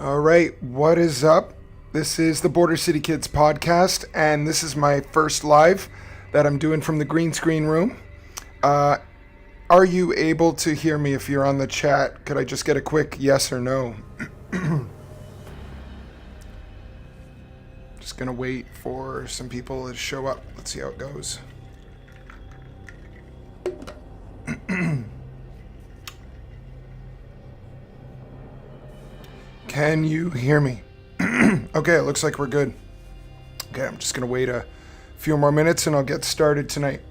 All right, what is up? This is the Border City Kids podcast, and this is my first live that I'm doing from the green screen room. Are you able to hear me if you're on the chat? Could I just get a quick yes or no? Just gonna wait for some people to show up. Let's see how it goes. Can you hear me? Okay, it looks like we're good. Okay, I'm just gonna wait a few more minutes and I'll get started tonight.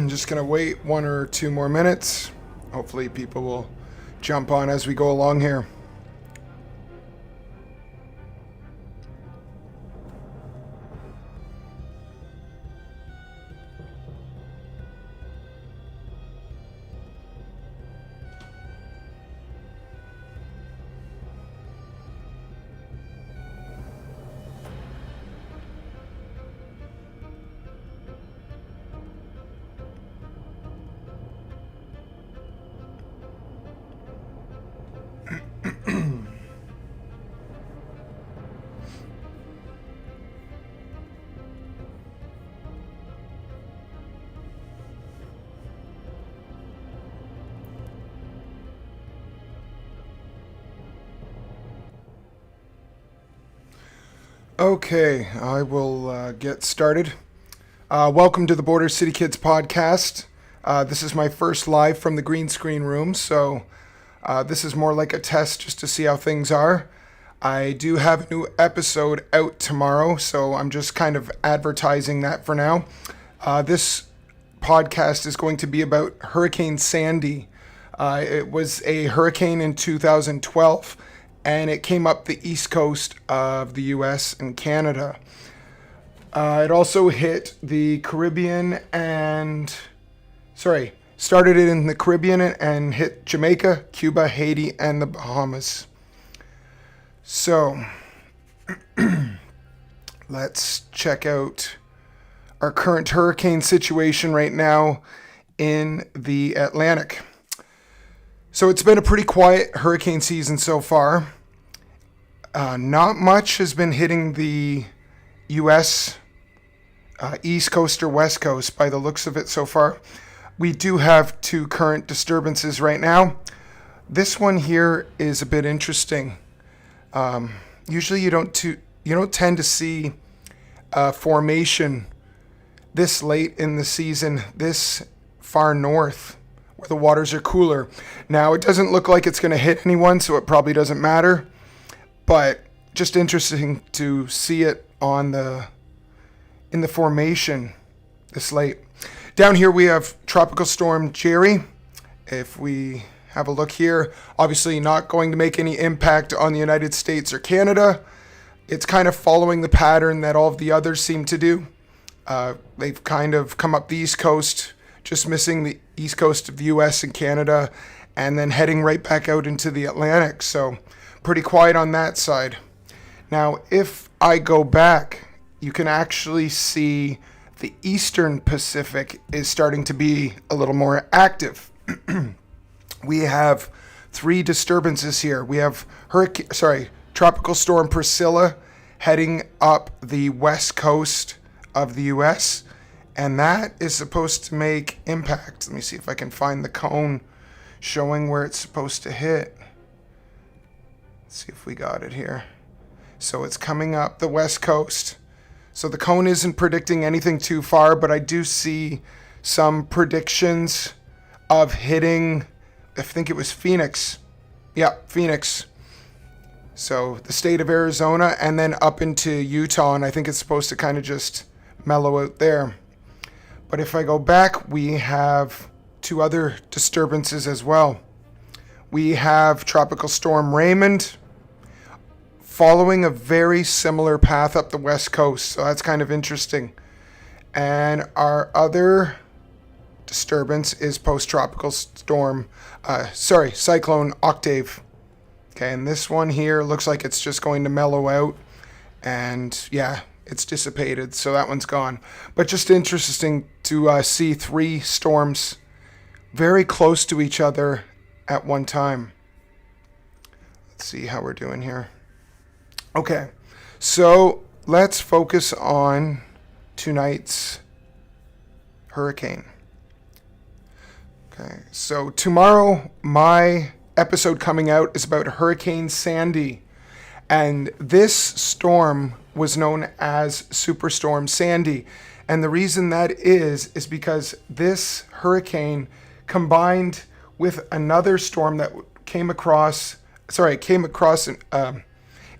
Just gonna wait 1 or 2 more minutes. Hopefully people will jump on as we go along here. Okay, I will get started. Welcome to the Border City Kids podcast. This is my first live from the green screen room, so this is more like a test just to see how things are. I do have a new episode out tomorrow, so I'm just kind of advertising that for now. This podcast is going to be about Hurricane Sandy. It was a hurricane in 2012. And it came up the east coast of the US and Canada. It also hit the Caribbean started it in the Caribbean and hit Jamaica, Cuba, Haiti, and the Bahamas. So, let's check out our current hurricane situation right now in the Atlantic. So it's been a pretty quiet hurricane season so far. Not much has been hitting the U.S. East Coast or West Coast by the looks of it so far. We do have 2 current disturbances right now. This one here is a bit interesting. Usually you don't tend to see a formation this late in the season, this far north, where the waters are cooler. Now, it doesn't look like it's going to hit anyone, so it probably doesn't matter. But just interesting to see it in the formation this late. Down here we have Tropical Storm Jerry. If we have a look here, obviously not going to make any impact on the United States or Canada. It's kind of following the pattern that all of the others seem to do. They've kind of come up the East Coast, just missing the East Coast of the US and Canada, and then heading right back out into the Atlantic. So pretty quiet on that side. Now, if I go back, you can actually see the Eastern Pacific is starting to be a little more active. We have 3 disturbances here. We have Tropical Storm Priscilla heading up the west coast of the US, and that is supposed to make impact. Let me see if I can find the cone showing where it's supposed to hit. Let's see if we got it here. So it's coming up the west coast. So the cone isn't predicting anything too far, but I do see some predictions of hitting, I think it was Phoenix. Yeah, Phoenix. So the state of Arizona and then up into Utah, and I think it's supposed to kind of just mellow out there. But if I go back, we have two other disturbances as well. We have Tropical Storm Raymond following a very similar path up the west coast, so that's kind of interesting. And our other disturbance is post-tropical cyclone Octave. Okay, and this one here looks like it's just going to mellow out, and yeah, it's dissipated, so that one's gone. But just interesting to see three storms very close to each other at one time. Let's see how we're doing here. Okay, so let's focus on tonight's hurricane. Okay, so tomorrow my episode coming out is about Hurricane Sandy, and this storm was known as Superstorm Sandy, and the reason that is because this hurricane combined with another storm that came across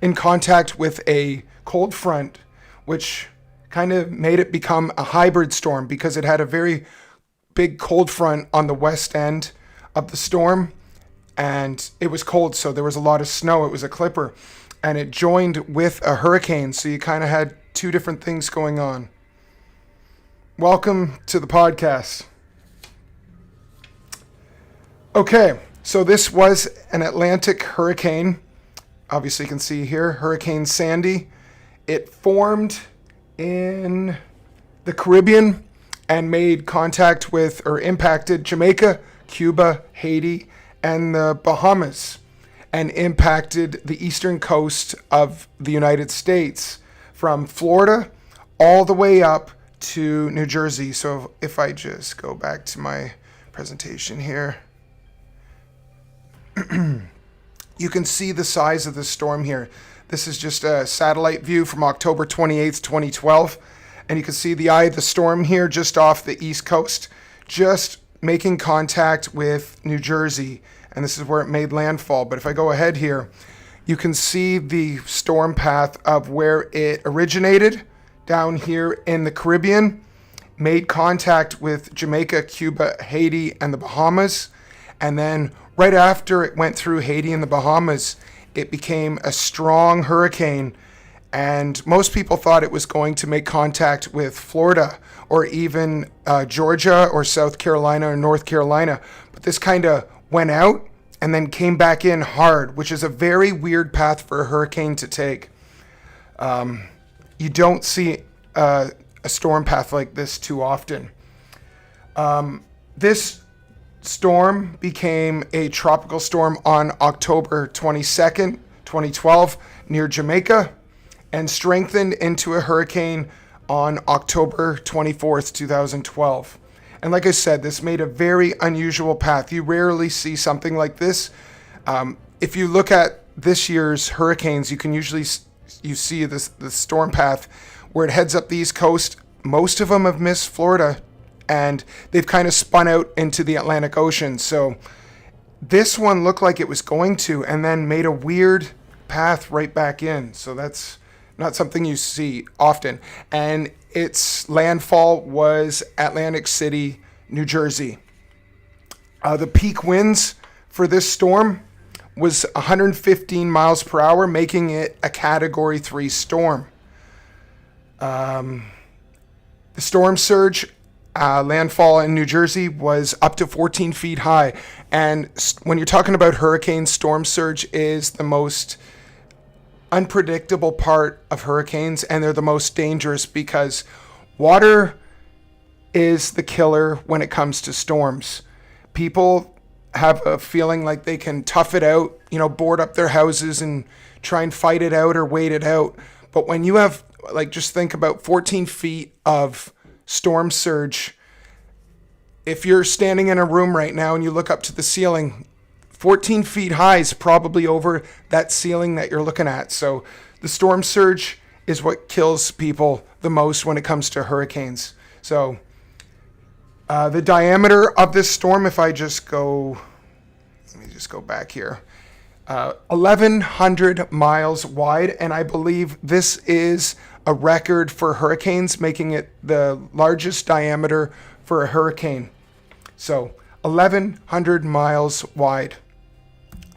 in contact with a cold front, which kind of made it become a hybrid storm because it had a very big cold front on the west end of the storm, and it was cold, so there was a lot of snow. It was a clipper, and it joined with a hurricane, so you kind of had two different things going on. Welcome to the podcast. Okay, so this was an Atlantic hurricane. Obviously you can see here, Hurricane Sandy. It formed in the Caribbean and made contact with or impacted Jamaica, Cuba, Haiti, and the Bahamas, and impacted the eastern coast of the United States from Florida all the way up to New Jersey. So if I just go back to my presentation here, you can see the size of the storm here. This is just a satellite view from October 28th, 2012. And you can see the eye of the storm here just off the east coast, just making contact with New Jersey. And this is where it made landfall. But if I go ahead here, you can see the storm path of where it originated down here in the Caribbean, made contact with Jamaica, Cuba, Haiti, and the Bahamas. And then right after it went through Haiti and the Bahamas, it became a strong hurricane, and most people thought it was going to make contact with Florida or even Georgia or South Carolina or North Carolina. But this kind of went out and then came back in hard, which is a very weird path for a hurricane to take. You don't see a storm path like this too often. This storm became a tropical storm on October 22nd, 2012 near Jamaica, and strengthened into a hurricane on October 24th, 2012. And like I said, this made a very unusual path. You rarely see something like this. If you look at this year's hurricanes, you can usually see the storm path where it heads up the East Coast. Most of them have missed Florida, and they've kind of spun out into the Atlantic Ocean. So this one looked like it was going to, and then made a weird path right back in. So that's not something you see often. And its landfall was Atlantic City, New Jersey. The peak winds for this storm was 115 miles per hour, making it a Category 3 storm. The storm surge landfall in New Jersey was up to 14 feet high. And when you're talking about hurricanes, storm surge is the most unpredictable part of hurricanes, and they're the most dangerous because water is the killer when it comes to storms. People have a feeling like they can tough it out, board up their houses and try and fight it out or wait it out. But when you have, just think about 14 feet of storm surge. If you're standing in a room right now and you look up to the ceiling, 14 feet high is probably over that ceiling that you're looking at. So the storm surge is what kills people the most when it comes to hurricanes. So the diameter of this storm, if I just go, let me just go back here. 1,100 miles wide, and I believe this is a record for hurricanes, making it the largest diameter for a hurricane. So 1,100 miles wide.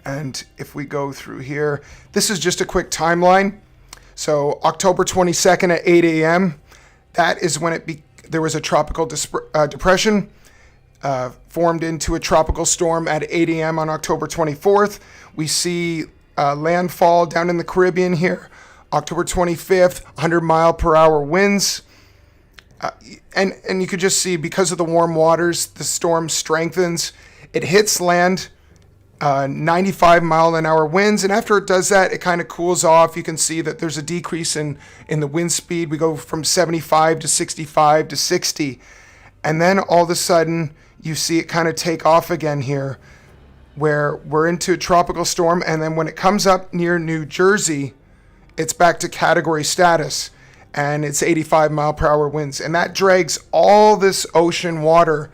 And if we go through here, this is just a quick timeline. So October 22nd at 8 a.m., that is when there was a tropical depression, formed into a tropical storm at 8 a.m. on October 24th. We see landfall down in the Caribbean here. October 25th, 100 mile per hour winds. And you could just see, because of the warm waters, the storm strengthens. It hits land, 95 mile an hour winds. And after it does that, it kind of cools off. You can see that there's a decrease in the wind speed. We go from 75 to 65 to 60. And then all of a sudden, you see it kind of take off again here, where we're into a tropical storm. And then when it comes up near New Jersey, it's back to category status. And it's 85 mile per hour winds. And that drags all this ocean water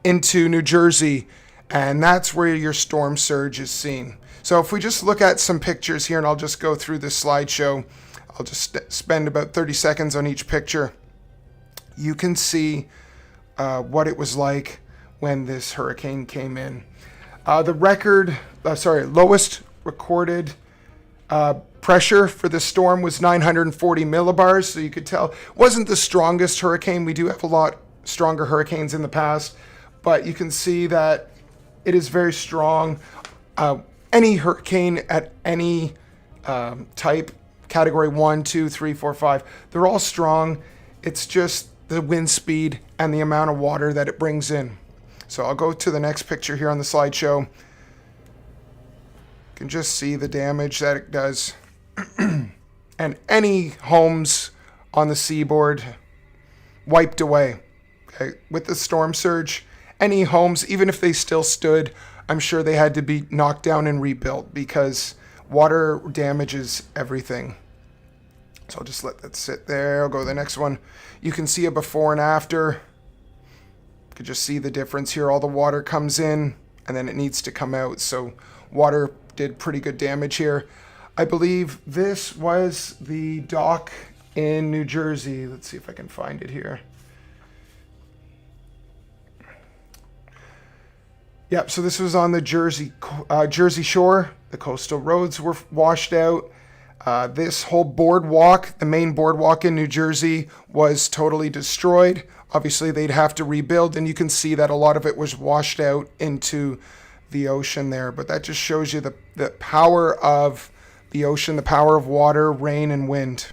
into New Jersey. And that's where your storm surge is seen. So if we just look at some pictures here, and I'll just go through this slideshow. I'll just spend about 30 seconds on each picture. You can see what it was like when this hurricane came in. The lowest recorded pressure for the storm was 940 millibars. So you could tell it wasn't the strongest hurricane. We do have a lot stronger hurricanes in the past, but you can see that it is very strong. Any hurricane at any type, category 1, 2, 3, 4, 5, they're all strong. It's just the wind speed and the amount of water that it brings in. So I'll go to the next picture here on the slideshow. You can just see the damage that it does. And any homes on the seaboard wiped away. Okay? With the storm surge, any homes, even if they still stood, I'm sure they had to be knocked down and rebuilt, because water damages everything. So I'll just let that sit there. I'll go to the next one. You can see a before and after. You can just see the difference here. All the water comes in and then it needs to come out. So water did pretty good damage here. I believe this was the dock in New Jersey. Let's see if I can find it here. Yep, so this was on the Jersey shore. The coastal roads were washed out. This whole boardwalk, the main boardwalk in New Jersey, was totally destroyed. Obviously, they'd have to rebuild, and you can see that a lot of it was washed out into the ocean there. But that just shows you the power of the ocean, the power of water, rain, and wind.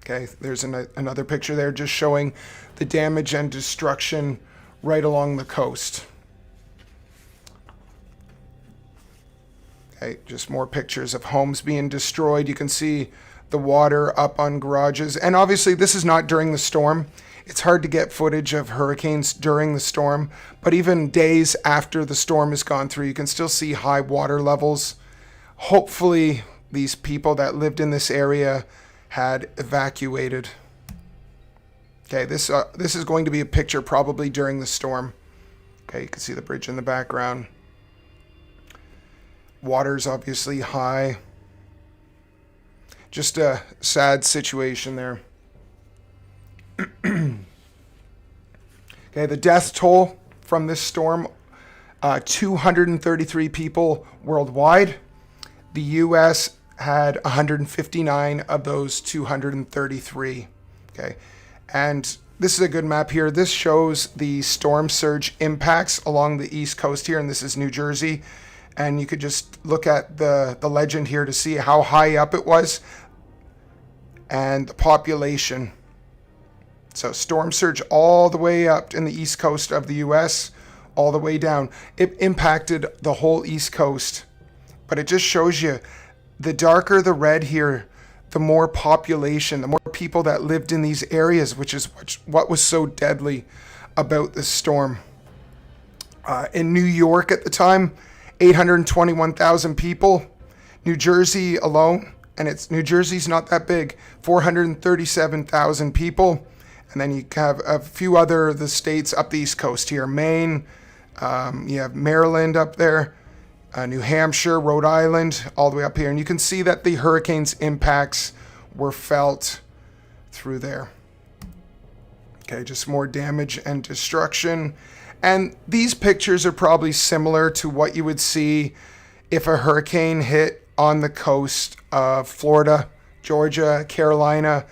Okay, there's another picture there just showing the damage and destruction right along the coast. Okay, just more pictures of homes being destroyed. You can see the water up on garages. And obviously this is not during the storm. It's hard to get footage of hurricanes during the storm, but even days after the storm has gone through, you can still see high water levels. Hopefully these people that lived in this area had evacuated. Okay, this is going to be a picture probably during the storm. Okay, you can see the bridge in the background. Water's obviously high. Just a sad situation there. Okay, the death toll from this storm, 233 people worldwide. The U.S. had 159 of those 233. Okay. And this is a good map here. This shows the storm surge impacts along the East Coast here, and this is New Jersey. And you could just look at the legend here to see how high up it was and the population. So storm surge all the way up in the East Coast of the U.S., all the way down. It impacted the whole East Coast. But it just shows you, the darker the red here, the more population, the more people that lived in these areas, which is what was so deadly about this storm. In New York at the time, 821,000 people. New Jersey alone, and New Jersey's not that big, 437,000 people. And then you have a few the states up the East Coast here. Maine, you have Maryland up there. New Hampshire, Rhode Island, all the way up here. And you can see that the hurricane's impacts were felt through there. Okay, just more damage and destruction. And these pictures are probably similar to what you would see if a hurricane hit on the coast of Florida, Georgia, Carolina.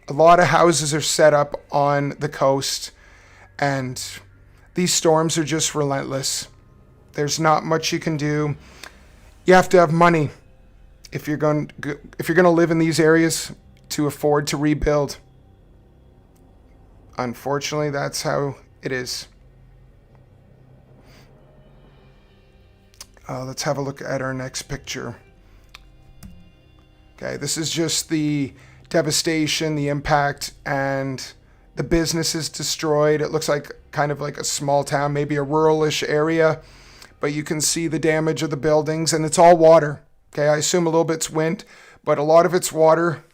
A lot of houses are set up on the coast, and these storms are just relentless. There's not much you can do. You have to have money if you're going to live in these areas to afford to rebuild. Unfortunately, that's how it is. Let's have a look at our next picture. Okay, this is just the devastation, the impact, and the businesses destroyed. It looks like kind of like a small town, maybe a rural-ish area, but you can see the damage of the buildings, and it's all water. Okay, I assume a little bit's wind, but a lot of it's water.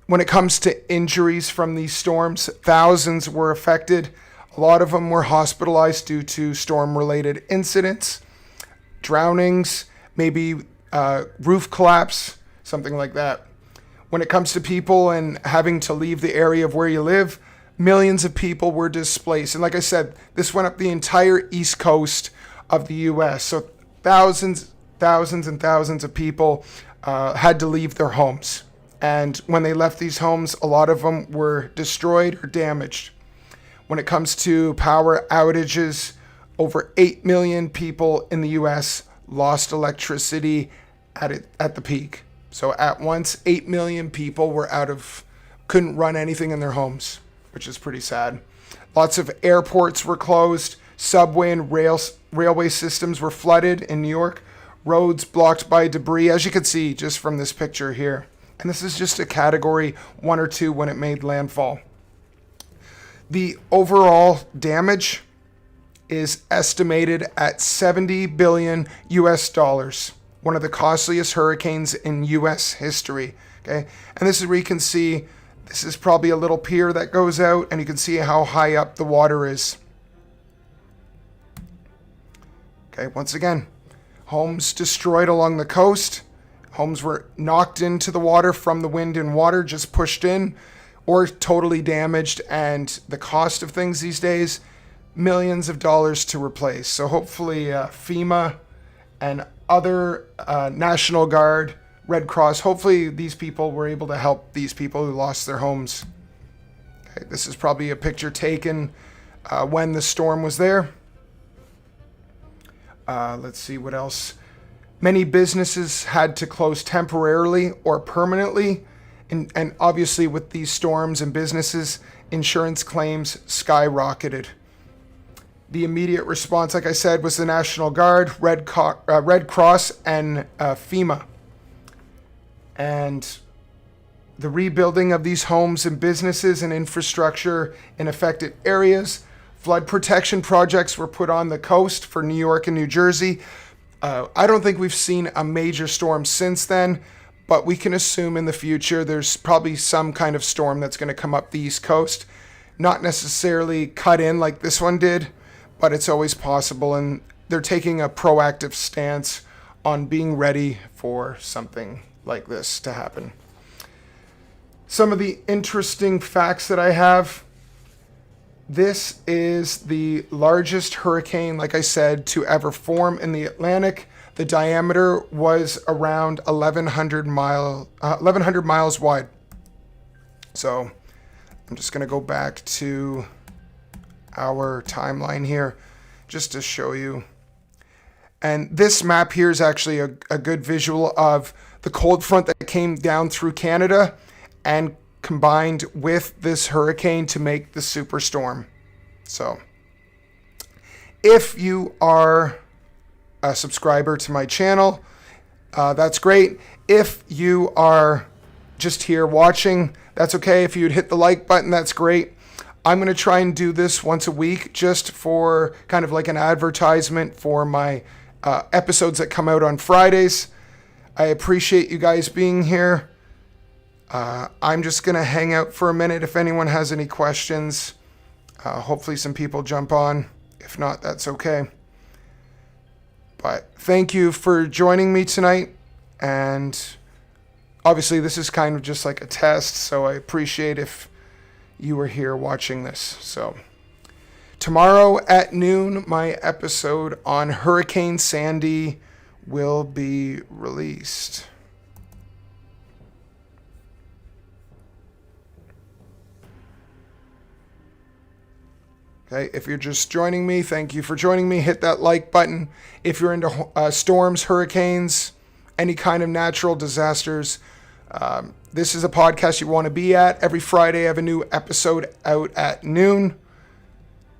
When it comes to injuries from these storms, thousands were affected. A lot of them were hospitalized due to storm-related incidents, drownings, maybe roof collapse, something like that. When it comes to people and having to leave the area of where you live, millions of people were displaced. And like I said, this went up the entire east coast of the U.S. So thousands and thousands of people had to leave their homes. And when they left these homes, a lot of them were destroyed or damaged. When it comes to power outages, over 8 million people in the U.S. lost electricity at the peak. So at once, 8 million people were couldn't run anything in their homes, which is pretty sad. Lots of airports were closed. Subway and railway systems were flooded in New York. Roads blocked by debris, as you can see just from this picture here. And this is just a category 1 or 2 when it made landfall. The overall damage is estimated at $70 billion US dollars. One of the costliest hurricanes in U.S. history. Okay, and this is where you can see this is probably a little pier that goes out, and you can see how high up the water is. Okay, once again, homes destroyed along the coast. Homes were knocked into the water from the wind and water, just pushed in, or totally damaged. And the cost of things these days, millions of dollars to replace. So hopefully FEMA and other National Guard, Red Cross, hopefully these people were able to help these people who lost their homes. Okay, this is probably a picture taken when the storm was there. Let's see what else. Many businesses had to close temporarily or permanently. And obviously with these storms and businesses, insurance claims skyrocketed. The immediate response, like I said, was the National Guard, Red Cross, and FEMA. And the rebuilding of these homes and businesses and infrastructure in affected areas. Flood protection projects were put on the coast for New York and New Jersey. I don't think we've seen a major storm since then, but we can assume in the future there's probably some kind of storm that's going to come up the East Coast. Not necessarily cut in like this one did, but it's always possible, and they're taking a proactive stance on being ready for something like this to happen. Some of the interesting facts that I have. This is the largest hurricane, like I said, to ever form in the Atlantic. The diameter was around 1,100 miles wide. So I'm just going to go back to our timeline here just to show you. And this map here is actually a good visual of the cold front that came down through Canada and combined with this hurricane to make the Superstorm. So if you are a subscriber to my channel, that's great. If you are just here watching, that's okay. If you'd hit the like button, that's great. I'm going to try and do this once a week just for kind of like an advertisement for my episodes that come out on Fridays. I appreciate you guys being here. I'm just going to hang out for a minute if anyone has any questions. Hopefully some people jump on. If not, that's okay. But thank you for joining me tonight. And obviously this is kind of just like a test, so I appreciate if you were here watching this. So tomorrow at noon, my episode on Hurricane Sandy will be released. Okay, if you're just joining me, thank you for joining me. Hit that like button. If you're into storms, hurricanes, any kind of natural disasters, this is a podcast you want to be at. Every Friday, I have a new episode out at noon.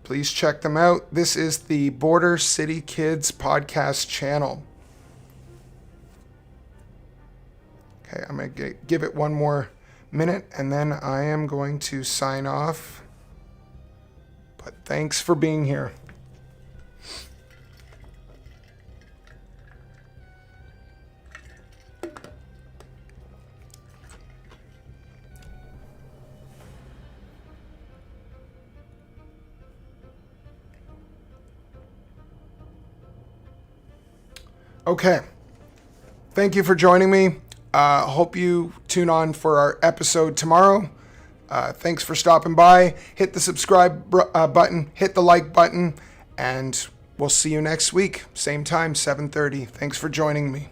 Please check them out. This is the Border City Kids podcast channel. Okay, I'm going to give it one more minute, and then I am going to sign off. But thanks for being here. Okay. Thank you for joining me. Hope you tune on for our episode tomorrow. Thanks for stopping by. Hit the subscribe button, hit the like button, and we'll see you next week. Same time, 7:30. Thanks for joining me.